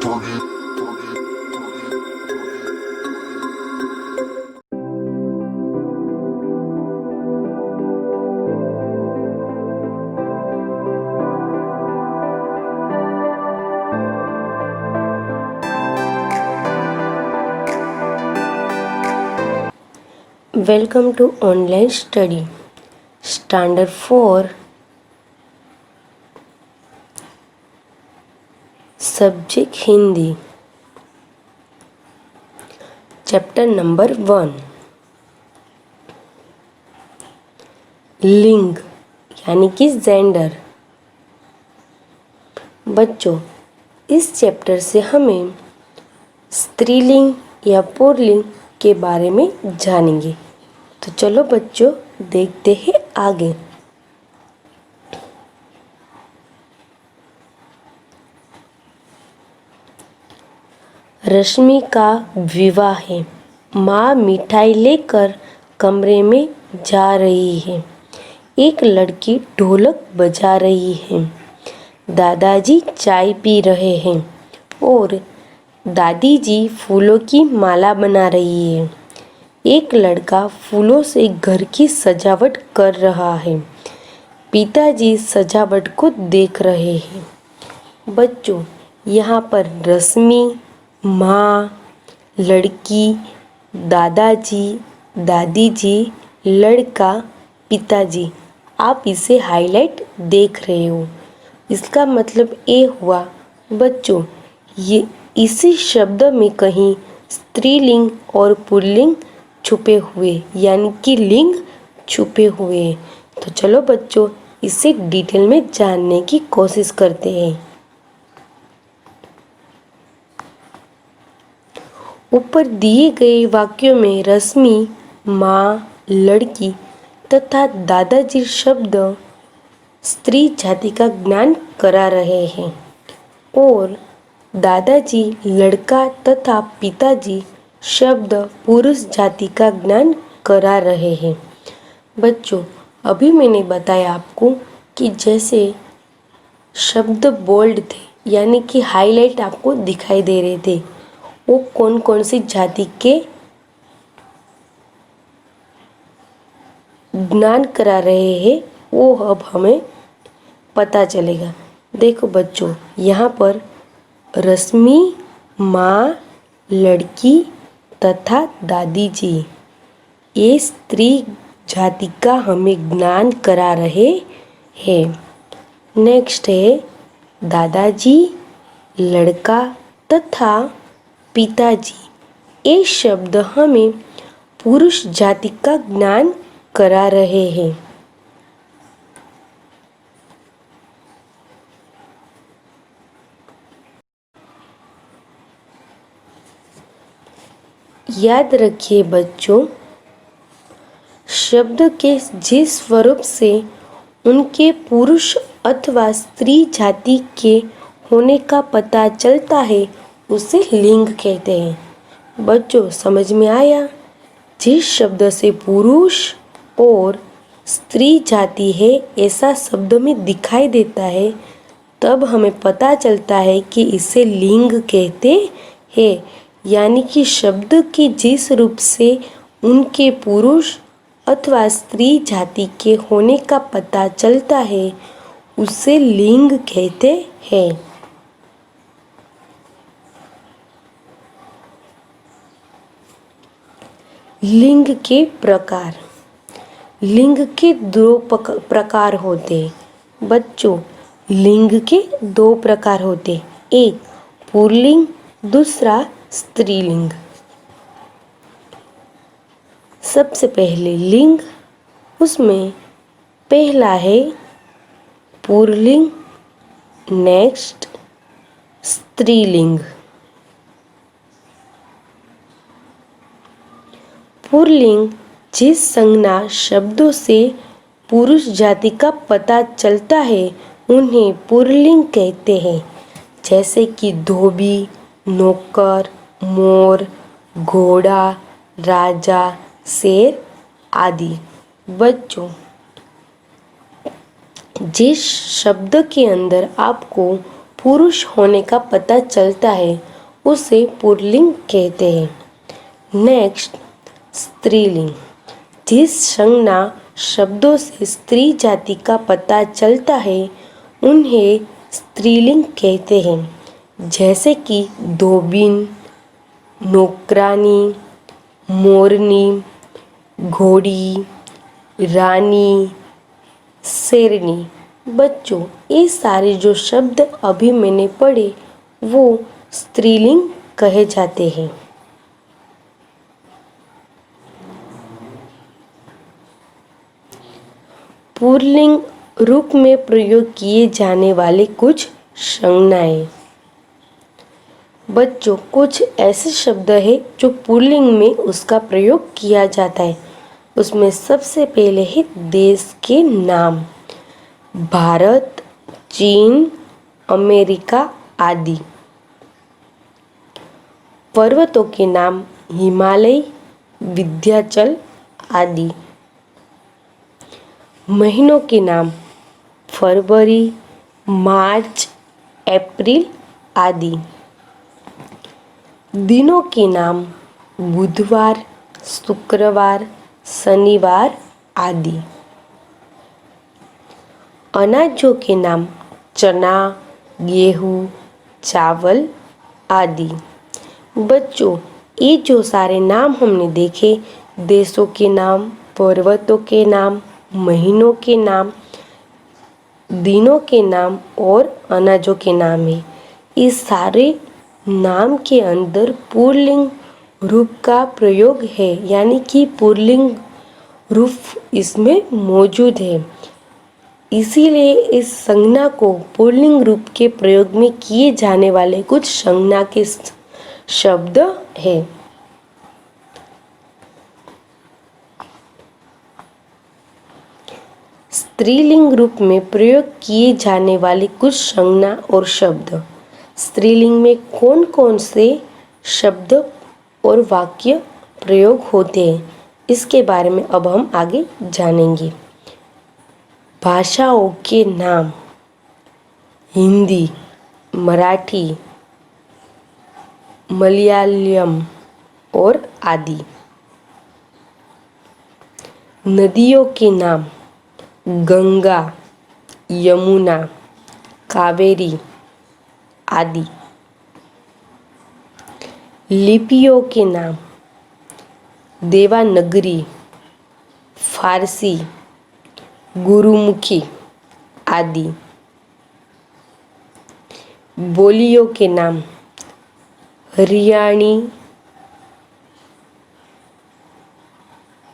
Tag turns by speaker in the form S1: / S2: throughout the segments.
S1: Welcome to online study. Standard 4. Subject Hindi. Chapter number 1. लिंग यानी कि जेंडर। बच्चों, इस चैप्टर से हमें स्त्रीलिंग या पुल्लिंग के बारे में जानेंगे। तो चलो बच्चों, देखते हैं आगे। रश्मि का विवाह है। माँ मिठाई लेकर कमरे में जा रही है। एक लड़की ढोलक बजा रही है। दादाजी चाय पी रहे हैं और दादी जी फूलों की माला बना रही है। एक लड़का फूलों से घर की सजावट कर रहा है। पिताजी सजावट को देख रहे हैं। बच्चों, यहाँ पर रश्मि, माँ, लड़की, दादाजी, दादी जी, लड़का, पिताजी, आप इसे हाईलाइट देख रहे हो। इसका मतलब ये हुआ बच्चों, ये इसी शब्द में कहीं स्त्रीलिंग और पुल्लिंग छुपे हुए यानी कि लिंग छुपे हुए हैं। तो चलो बच्चों, इसे डिटेल में जानने की कोशिश करते हैं। ऊपर दिए गए वाक्यों में रश्मि, माँ, लड़की तथा दादाजी शब्द स्त्री जाति का ज्ञान करा रहे हैं और दादाजी लड़का तथा पिताजी शब्द पुरुष जाति का ज्ञान करा रहे हैं। बच्चों, अभी मैंने बताया आपको कि जैसे शब्द बोल्ड थे यानी कि हाईलाइट आपको दिखाई दे रहे थे, वो कौन कौन सी जाति के ज्ञान करा रहे हैं वो अब हमें पता चलेगा। देखो बच्चों, यहाँ पर रश्मि, माँ, लड़की तथा दादी जी ये स्त्री जाति का हमें ज्ञान करा रहे हैं। नेक्स्ट है दादाजी, लड़का तथा पिताजी ये शब्द हमें पुरुष जाति का ज्ञान करा रहे हैं। याद रखिए बच्चों, शब्द के जिस स्वरूप से उनके पुरुष अथवा स्त्री जाति के होने का पता चलता है उसे लिंग कहते हैं। बच्चों, समझ में आया? जिस शब्द से पुरुष और स्त्री जाति है ऐसा शब्द में दिखाई देता है तब हमें पता चलता है कि इसे लिंग कहते हैं। यानी कि शब्द के जिस रूप से उनके पुरुष अथवा स्त्री जाति के होने का पता चलता है उसे लिंग कहते हैं। लिंग के प्रकार। लिंग के दो प्रकार होते हैं। बच्चों, लिंग के दो प्रकार होते हैं, एक पुल्लिंग, दूसरा स्त्रीलिंग। सबसे पहले लिंग, उसमें पहला है पुल्लिंग, नेक्स्ट स्त्रीलिंग। पुल्लिंग जिस संज्ञा शब्दों से पुरुष जाति का पता चलता है उन्हें पुल्लिंग कहते हैं, जैसे कि धोबी, नौकर, मोर, घोड़ा, राजा, शेर आदि। बच्चों, जिस शब्द के अंदर आपको पुरुष होने का पता चलता है उसे पुल्लिंग कहते हैं। नेक्स्ट, स्त्रीलिंग। जिस संज्ञा शब्दों से स्त्री जाति का पता चलता है उन्हें स्त्रीलिंग कहते हैं, जैसे कि धोबिन, नौकरानी, मोरनी, घोड़ी, रानी, शेरनी। बच्चों, ये सारे जो शब्द अभी मैंने पढ़े वो स्त्रीलिंग कहे जाते हैं। पुल्लिंग रूप में प्रयोग किए जाने वाले कुछ संज्ञाएं। बच्चों, कुछ ऐसे शब्द है जो पुल्लिंग में उसका प्रयोग किया जाता है। उसमें सबसे पहले है देश के नाम, भारत, चीन, अमेरिका आदि। पर्वतों के नाम, हिमालय, विंध्याचल आदि। महीनों के नाम, फरवरी, मार्च, अप्रैल आदि। दिनों के नाम, बुधवार, शुक्रवार, शनिवार आदि। अनाजों के नाम, चना, गेहूँ, चावल आदि। बच्चों, ये जो सारे नाम हमने देखे, देशों के नाम, पर्वतों के नाम, महीनों के नाम, दिनों के नाम और अनाजों के नाम है, इस सारे नाम के अंदर पुल्लिंग रूप का प्रयोग है, यानी कि पुल्लिंग रूप इसमें मौजूद है। इसीलिए इस संज्ञा को पुल्लिंग रूप के प्रयोग में किए जाने वाले कुछ संज्ञा के शब्द है। स्त्रीलिंग रूप में प्रयोग किए जाने वाले कुछ संज्ञा और शब्द। स्त्रीलिंग में कौन कौन से शब्द और वाक्य प्रयोग होते हैं, इसके बारे में अब हम आगे जानेंगे। भाषाओं के नाम, हिंदी, मराठी, मलयालम और आदि। नदियों के नाम, गंगा, यमुना, कावेरी आदि। लिपियों के नाम, देवनागरी, फारसी, गुरुमुखी आदि। बोलियों के नाम, हरियाणी,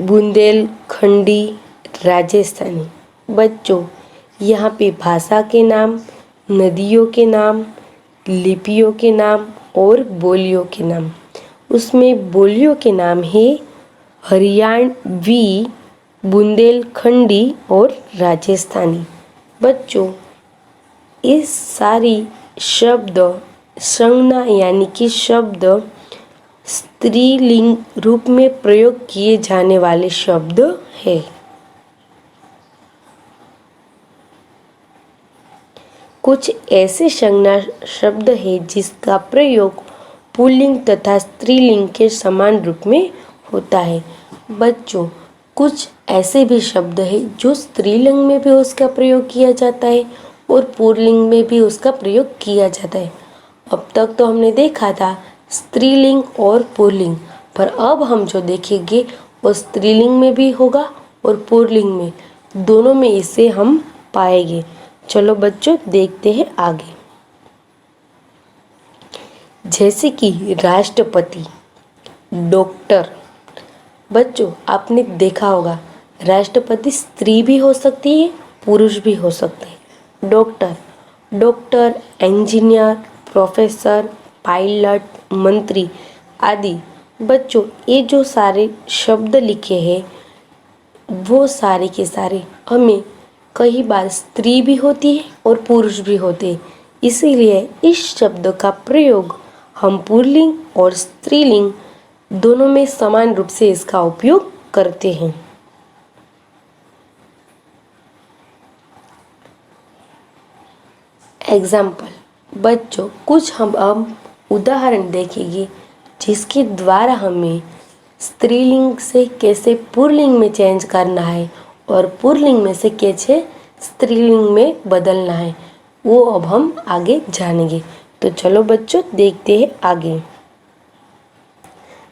S1: बुंदेलखंडी, राजस्थानी। बच्चों, यहाँ पे भाषा के नाम, नदियों के नाम, लिपियों के नाम और बोलियों के नाम। उसमें बोलियों के नाम है हरियाणवी, बुंदेलखंडी और राजस्थानी। बच्चों, इस सारी शब्द संज्ञा यानी कि शब्द स्त्रीलिंग रूप में प्रयोग किए जाने वाले शब्द है। कुछ ऐसे संज्ञा शब्द है जिसका प्रयोग पुल्लिंग तथा स्त्रीलिंग के समान रूप में होता है। बच्चों, कुछ ऐसे भी शब्द है जो स्त्रीलिंग में भी उसका प्रयोग किया जाता है और पुल्लिंग में भी उसका प्रयोग किया जाता है। अब तक तो हमने देखा था स्त्रीलिंग और पुल्लिंग, पर अब हम जो देखेंगे वो स्त्रीलिंग में भी होगा और पुल्लिंग में, दोनों में इसे हम पाएंगे। चलो बच्चों, देखते हैं आगे। जैसे कि राष्ट्रपति, डॉक्टर। बच्चों, आपने देखा होगा राष्ट्रपति स्त्री भी हो सकती है, पुरुष भी हो सकते हैं। डॉक्टर, इंजीनियर, प्रोफेसर, पायलट, मंत्री आदि। बच्चों, ये जो सारे शब्द लिखे हैं वो सारे के सारे हमें कई बार स्त्री भी होती है और पुरुष भी होते हैं, इसीलिए इस शब्द का प्रयोग हम पुल्लिंग और स्त्रीलिंग दोनों में समान रूप से इसका उपयोग करते हैं। एग्जाम्पल, बच्चों कुछ हम उदाहरण देखेंगे जिसके द्वारा हमें स्त्रीलिंग से कैसे पुल्लिंग में चेंज करना है और पुल्लिंग में से कैसे स्त्रीलिंग में बदलना है, वो अब हम आगे जानेंगे। तो चलो बच्चों देखते हैं आगे।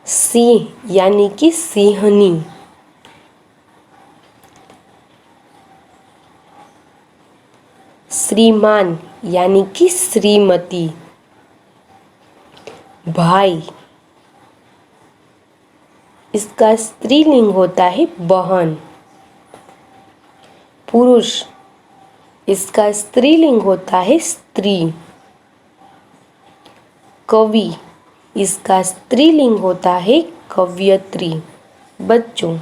S1: सिंह यानी कि सिंहनी। श्रीमान यानी कि श्रीमती। भाई, इसका स्त्रीलिंग होता है बहन। पुरुष, इसका स्त्रीलिंग होता है स्त्री। कवि, इसका स्त्रीलिंग होता है कवयत्री। बच्चों,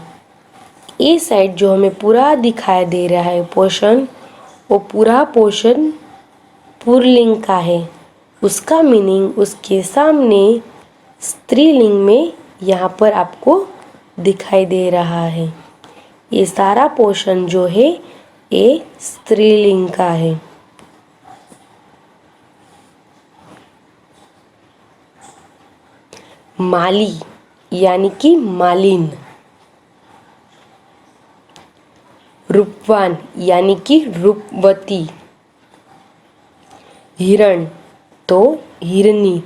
S1: ये साइड जो हमें पूरा दिखाई दे रहा है पोर्शन, वो पूरा पोर्शन पुल्लिंग का है। उसका मीनिंग उसके सामने स्त्रीलिंग में यहाँ पर आपको दिखाई दे रहा है। ये सारा पोर्शन जो है ये स्त्रीलिंग का है। माली यानी कि मालिन। रूपवान यानी कि रूपवती। हिरण तो हिरनी।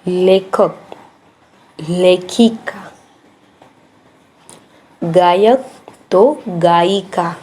S1: लेखक, लेखिका। गायक तो गायिका।